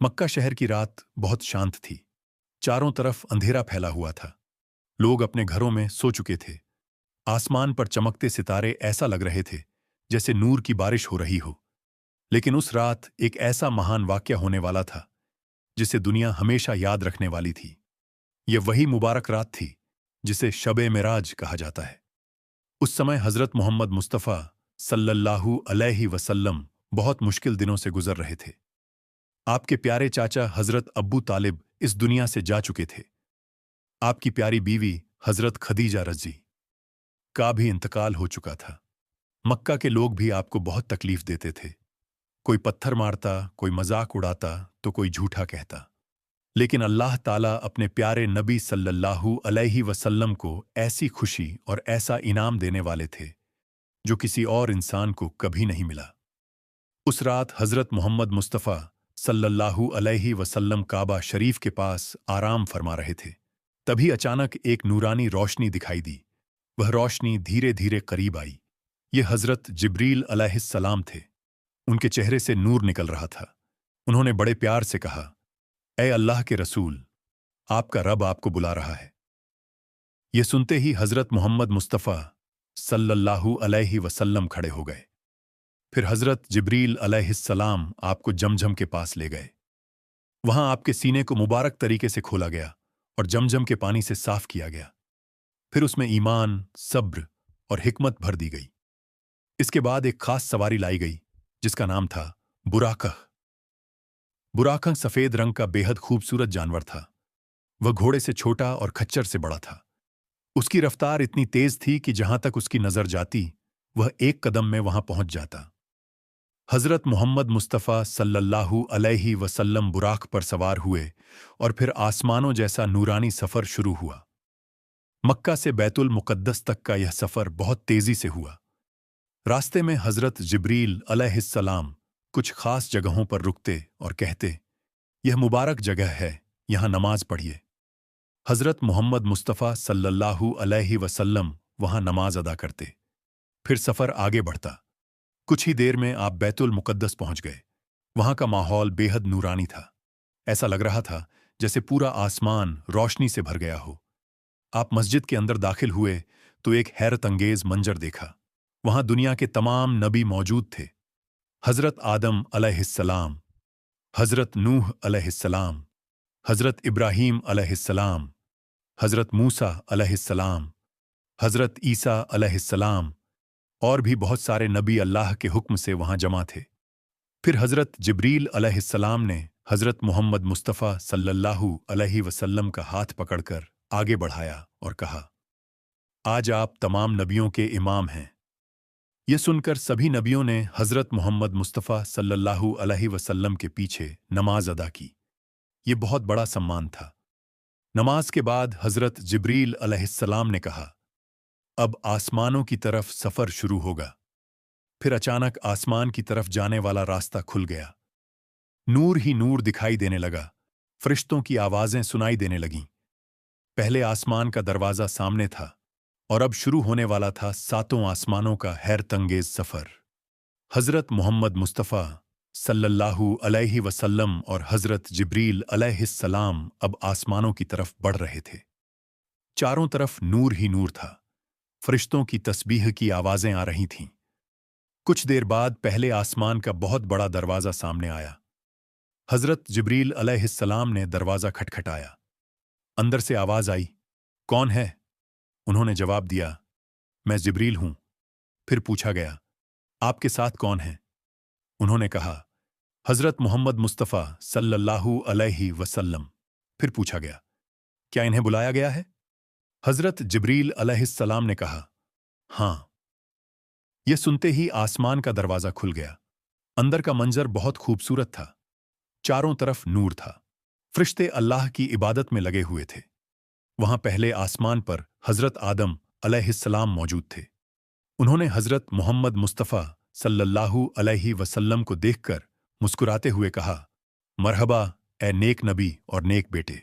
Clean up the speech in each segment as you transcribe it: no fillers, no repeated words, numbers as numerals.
मक्का शहर की रात बहुत शांत थी। चारों तरफ अंधेरा फैला हुआ था। लोग अपने घरों में सो चुके थे। आसमान पर चमकते सितारे ऐसा लग रहे थे जैसे नूर की बारिश हो रही हो। लेकिन उस रात एक ऐसा महान वाकया होने वाला था जिसे दुनिया हमेशा याद रखने वाली थी। यह वही मुबारक रात थी जिसे शबे मेराज कहा जाता है। उस समय हजरत मोहम्मद मुस्तफ़ा सल्लल्लाहु अलैहि वसल्लम बहुत मुश्किल दिनों से गुजर रहे थे। आपके प्यारे चाचा हजरत अब्बू तालिब इस दुनिया से जा चुके थे। आपकी प्यारी बीवी हजरत खदीजा रजी का भी इंतकाल हो चुका था। मक्का के लोग भी आपको बहुत तकलीफ देते थे। कोई पत्थर मारता, कोई मजाक उड़ाता, तो कोई झूठा कहता। लेकिन अल्लाह ताला अपने प्यारे नबी सल्लल्लाहु अलैहि वसल्लम को ऐसी खुशी और ऐसा इनाम देने वाले थे जो किसी और इंसान को कभी नहीं मिला। उस रात हजरत मोहम्मद मुस्तफ़ा सल्लल्लाहु अलैहि वसल्लम काबा शरीफ के पास आराम फरमा रहे थे। तभी अचानक एक नूरानी रोशनी दिखाई दी। वह रोशनी धीरे धीरे करीब आई। ये हजरत जिब्रील अलैहिस्सलाम थे। उनके चेहरे से नूर निकल रहा था। उन्होंने बड़े प्यार से कहा, ए अल्लाह के रसूल, आपका रब आपको बुला रहा है। यह सुनते ही हजरत मोहम्मद मुस्तफ़ा सल्लल्लाहु अलैहि वसल्लम खड़े हो गए। फिर हजरत जिब्रील अलैहिस्सलाम आपको जमजम के पास ले गए। वहां आपके सीने को मुबारक तरीके से खोला गया और जमजम के पानी से साफ किया गया। फिर उसमें ईमान, सब्र और हिकमत भर दी गई। इसके बाद एक खास सवारी लाई गई जिसका नाम था बुराकह। बुराकह सफेद रंग का बेहद खूबसूरत जानवर था। वह घोड़े से छोटा और खच्चर से बड़ा था। उसकी रफ्तार इतनी तेज थी कि जहां तक उसकी नजर जाती वह एक कदम में वहां पहुंच जाता। हजरत मोहम्मद मुस्तफ़ा सल्लल्लाहु अलैहि वसल्लम बुराक पर सवार हुए और फिर आसमानों जैसा नूरानी सफर शुरू हुआ। मक्का से बैतुल मुकद्दस तक का यह सफर बहुत तेजी से हुआ। रास्ते में हजरत जिब्रील अलैहिस्सलाम कुछ खास जगहों पर रुकते और कहते, यह मुबारक जगह है, यहां नमाज पढ़िए। हजरत मोहम्मद मुस्तफ़ा सल्लल्लाहु अलैहि वसल्लम वहां नमाज अदा करते। फिर सफर आगे बढ़ता। कुछ ही देर में आप बैतुल मुकद्दस पहुंच गए। वहां का माहौल बेहद नूरानी था। ऐसा लग रहा था जैसे पूरा आसमान रोशनी से भर गया हो। आप मस्जिद के अंदर दाखिल हुए तो एक हैरत अंगेज मंजर देखा। वहां दुनिया के तमाम नबी मौजूद थे। हजरत आदम अलैहिस्सलाम, हजरत नूह अलैहिस्सलाम, हजरत इब्राहीम अलैहिस्सलाम, हजरत मूसा अलैहिस्सलाम, हजरत ईसा अलैहिस्सलाम और भी बहुत सारे नबी अल्लाह के हुक्म से वहां जमा थे। फिर हजरत जिब्रील अलैहिस्सलाम ने हजरत मोहम्मद मुस्तफ़ा सल्लल्लाहु अलैहि वसल्लम का हाथ पकड़कर आगे बढ़ाया और कहा, आज आप तमाम नबियों के इमाम हैं। यह सुनकर सभी नबियों ने हजरत मोहम्मद मुस्तफ़ा सल्लल्लाहु अलैहि वसल्लम के पीछे नमाज अदा की। यह बहुत बड़ा सम्मान था। नमाज के बाद हजरत जिब्रील अलैहिस्सलाम ने कहा, अब आसमानों की तरफ सफर शुरू होगा। फिर अचानक आसमान की तरफ जाने वाला रास्ता खुल गया। नूर ही नूर दिखाई देने लगा। फरिश्तों की आवाजें सुनाई देने लगीं। पहले आसमान का दरवाजा सामने था और अब शुरू होने वाला था सातों आसमानों का हैरतंगेज सफर। हजरत मोहम्मद मुस्तफ़ा सल्लल्लाहु अलैहि वसल्लम और हजरत जिब्रील अलैहिस्सलाम अब आसमानों की तरफ बढ़ रहे थे। चारों तरफ नूर ही नूर था। फरिश्तों की तस्बीह की आवाजें आ रही थीं। कुछ देर बाद पहले आसमान का बहुत बड़ा दरवाजा सामने आया। हजरत जिब्रील अलैहिस्सलाम ने दरवाजा खटखटाया। अंदर से आवाज आई, कौन है? उन्होंने जवाब दिया, मैं जिब्रील हूं। फिर पूछा गया, आपके साथ कौन है? उन्होंने कहा, हजरत मोहम्मद मुस्तफ़ा सल्लल्लाहु अलैहि वसल्लम। फिर पूछा गया, क्या इन्हें बुलाया गया है? हजरत जिब्रील अलैहिस्सलाम ने कहा, हां। यह सुनते ही आसमान का दरवाजा खुल गया। अंदर का मंजर बहुत खूबसूरत था। चारों तरफ नूर था। फरिश्ते अल्लाह की इबादत में लगे हुए थे। वहां पहले आसमान पर हजरत आदम अलैहिस्सलाम मौजूद थे। उन्होंने हजरत मोहम्मद मुस्तफ़ा सल्लल्लाहु अलैहि वसल्लम को देखकर मुस्कुराते हुए कहा, मरहबा ए नेक नबी और नेक बेटे।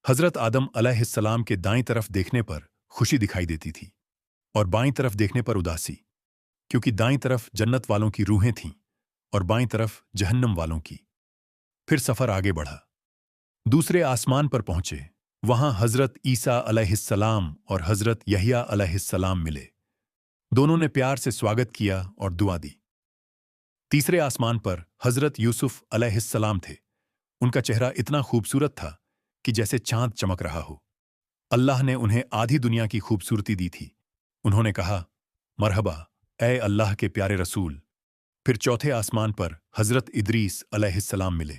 हजरत आदम अलैहिस्सलाम के दाईं तरफ देखने पर खुशी दिखाई देती थी और बाईं तरफ देखने पर उदासी, क्योंकि दाईं तरफ जन्नत वालों की रूहें थीं और बाईं तरफ जहन्नम वालों की। फिर सफर आगे बढ़ा। दूसरे आसमान पर पहुंचे। वहां हजरत ईसा अलैहिस्सलाम और हजरत यहिया अलैहिस्सलाम मिले। दोनों ने प्यार से स्वागत किया और दुआ दी। तीसरे आसमान पर हजरत यूसुफ अलैहिस्सलाम थे। उनका चेहरा इतना खूबसूरत था कि जैसे चांद चमक रहा हो। अल्लाह ने उन्हें आधी दुनिया की खूबसूरती दी थी। उन्होंने कहा, मरहबा ए अल्लाह के प्यारे रसूल। फिर चौथे आसमान पर हजरत इदरीस अलैहिस्सलाम मिले।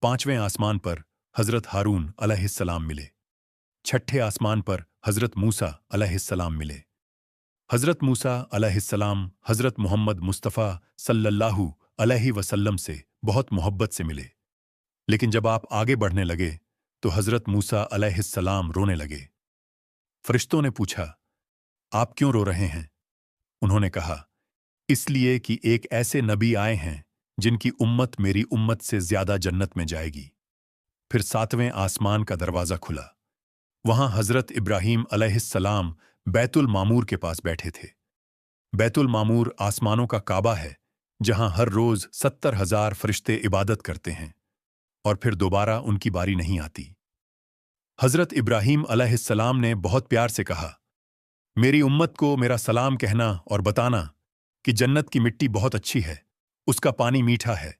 पांचवें आसमान पर हजरत हारून अलैहिस्सलाम मिले। छठे आसमान पर हजरत मूसा अलैहिस्सलाम मिले। हजरत मूसा अलैहिस्सलाम हजरत मोहम्मद मुस्तफ़ा सल्लल्लाहु अलैहि वसल्लम से बहुत मोहब्बत से मिले। लेकिन जब आप आगे बढ़ने लगे तो हजरत मूसा अलैहिस्सलाम रोने लगे। फरिश्तों ने पूछा, आप क्यों रो रहे हैं? उन्होंने कहा, इसलिए कि एक ऐसे नबी आए हैं जिनकी उम्मत मेरी उम्मत से ज्यादा जन्नत में जाएगी। फिर सातवें आसमान का दरवाजा खुला। वहां हजरत इब्राहीम अलैहिस्सलाम बैतुल मामूर के पास बैठे थे। बैतुल मामूर आसमानों का काबा है, जहां हर रोज 70,000 फरिश्ते इबादत करते हैं और फिर दोबारा उनकी बारी नहीं आती। हजरत इब्राहीम अलैहिस्सलाम ने बहुत प्यार से कहा, मेरी उम्मत को मेरा सलाम कहना और बताना कि जन्नत की मिट्टी बहुत अच्छी है, उसका पानी मीठा है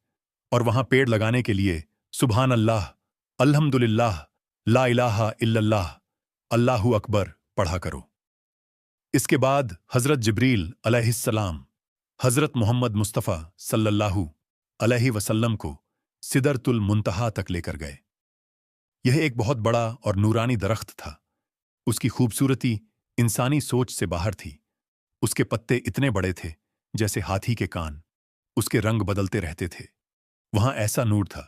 और वहां पेड़ लगाने के लिए सुभान अल्लाह, अल्हम्दुलिल्लाह, ला इलाहा इल्लल्लाह, अल्लाहु अकबर पढ़ा करो। इसके बाद हजरत जिब्रील अलैहिस्सलाम हजरत मोहम्मद मुस्तफ़ा सल्लल्लाहु अलैहि वसल्लम को सिदरतुल मुंतहा तक लेकर गए। यह एक बहुत बड़ा और नूरानी दरख्त था। उसकी खूबसूरती इंसानी सोच से बाहर थी। उसके पत्ते इतने बड़े थे जैसे हाथी के कान। उसके रंग बदलते रहते थे। वहां ऐसा नूर था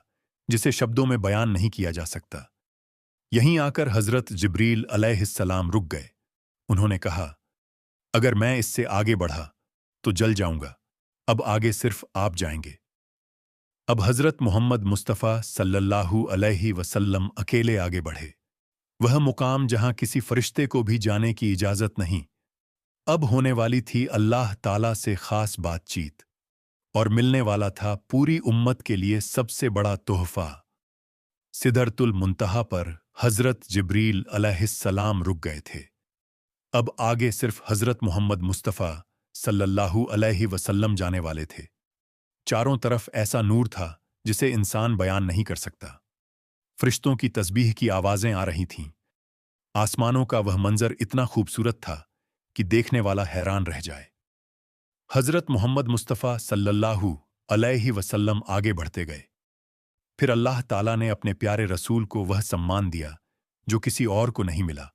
जिसे शब्दों में बयान नहीं किया जा सकता। यहीं आकर हजरत जिब्रील अलैहिस्सलाम रुक गए। उन्होंने कहा, अगर मैं इससे आगे बढ़ा तो जल जाऊंगा। अब आगे सिर्फ आप जाएंगे। अब हजरत मोहम्मद मुस्तफ़ा सल्लल्लाहु अलैहि वसल्लम अकेले आगे बढ़े। वह मुकाम जहां किसी फरिश्ते को भी जाने की इजाजत नहीं। अब होने वाली थी अल्लाह ताला से खास बातचीत और मिलने वाला था पूरी उम्मत के लिए सबसे बड़ा तोहफा। सिदरतुल मुंतहा पर हजरत जिब्रील अलैहिस्सलाम रुक गए थे। अब आगे सिर्फ हजरत मोहम्मद मुस्तफ़ा सल्लल्लाहु अलैहि वसल्लम जाने वाले थे। चारों तरफ ऐसा नूर था जिसे इंसान बयान नहीं कर सकता। फरिश्तों की तस्बीह की आवाजें आ रही थीं। आसमानों का वह मंजर इतना खूबसूरत था कि देखने वाला हैरान रह जाए। हजरत मोहम्मद मुस्तफ़ा सल्लल्लाहु अलैहि वसल्लम आगे बढ़ते गए। फिर अल्लाह ताला ने अपने प्यारे रसूल को वह सम्मान दिया जो किसी और को नहीं मिला।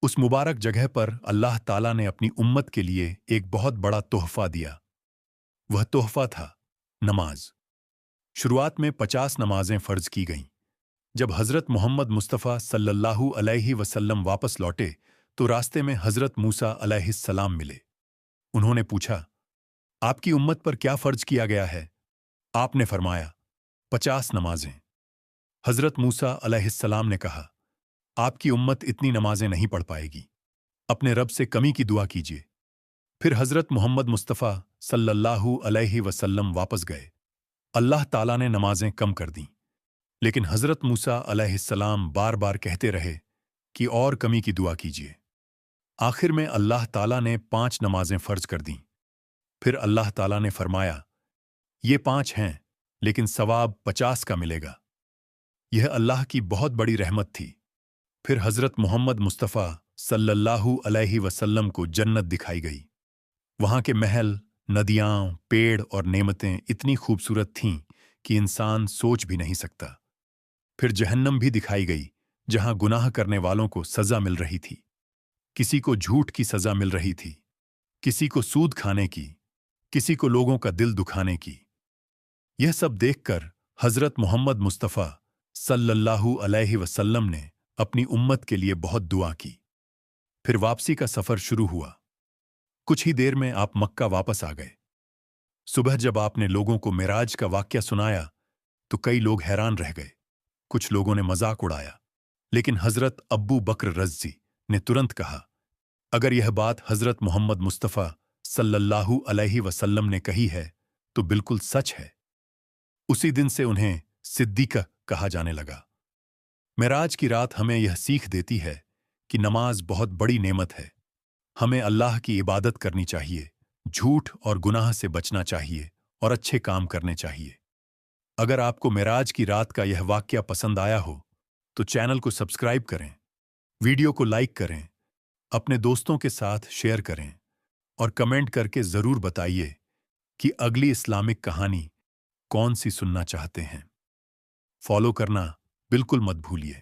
उस मुबारक जगह पर अल्लाह ताला ने अपनी उम्मत के लिए एक बहुत बड़ा तोहफा दिया। वह तोहफा था नमाज। शुरुआत में 50 नमाजें फर्ज की गईं। जब हजरत मोहम्मद मुस्तफ़ा सल्लल्लाहु अलैहि वसल्लम वापस लौटे तो रास्ते में हजरत मूसा अलैहिस्सलाम मिले। उन्होंने पूछा, आपकी उम्मत पर क्या फर्ज किया गया है? आपने फरमाया, 50 नमाजें। हजरत मूसा अलैहिस्सलाम ने कहा, आपकी उम्मत इतनी नमाजें नहीं पढ़ पाएगी। अपने रब से कमी की दुआ कीजिए। फिर हजरत मोहम्मद मुस्तफ़ा सल्लल्लाहु अलैहि वसल्लम वापस गए। अल्लाह ताला ने नमाजें कम कर दीं। लेकिन हजरत मूसा अलैहिस्सलाम बार बार कहते रहे कि और कमी की दुआ कीजिए। आखिर में अल्लाह ताला ने 5 नमाजें फर्ज कर दीं। फिर अल्लाह ताला ने फरमाया, ये 5 हैं लेकिन सवाब 50 का मिलेगा। यह अल्लाह की बहुत बड़ी रहमत थी। फिर हजरत मोहम्मद मुस्तफ़ा सल्लल्लाहु अलैहि वसल्लम को जन्नत दिखाई गई। वहां के महल, नदियां, पेड़ और नेमतें इतनी खूबसूरत थीं कि इंसान सोच भी नहीं सकता। फिर जहन्नम भी दिखाई गई, जहां गुनाह करने वालों को सजा मिल रही थी। किसी को झूठ की सजा मिल रही थी, किसी को सूद खाने की, किसी को लोगों का दिल दुखाने की। यह सब देखकर हजरत मोहम्मद मुस्तफ़ा सल्लल्लाहु अलैहि वसल्लम ने अपनी उम्मत के लिए बहुत दुआ की। फिर वापसी का सफर शुरू हुआ। कुछ ही देर में आप मक्का वापस आ गए। सुबह जब आपने लोगों को मेराज का वाक्या सुनाया तो कई लोग हैरान रह गए। कुछ लोगों ने मजाक उड़ाया, लेकिन हजरत अब्बू बकर रज़ी ने तुरंत कहा, अगर यह बात हजरत मोहम्मद मुस्तफ़ा सल्लल्लाहु अलैहि वसल्लम ने कही है तो बिल्कुल सच है। उसी दिन से उन्हें सिद्दीक़ा कहा जाने लगा। मेराज की रात हमें यह सीख देती है कि नमाज बहुत बड़ी नेमत है। हमें अल्लाह की इबादत करनी चाहिए, झूठ और गुनाह से बचना चाहिए और अच्छे काम करने चाहिए। अगर आपको मेराज की रात का यह वाक़या पसंद आया हो, तो चैनल को सब्सक्राइब करें, वीडियो को लाइक करें, अपने दोस्तों के साथ शेयर करें और कमेंट करके ज़रूर बताइए कि अगली इस्लामिक कहानी कौन सी सुनना चाहते हैं। फॉलो करना बिल्कुल मत भूलिए।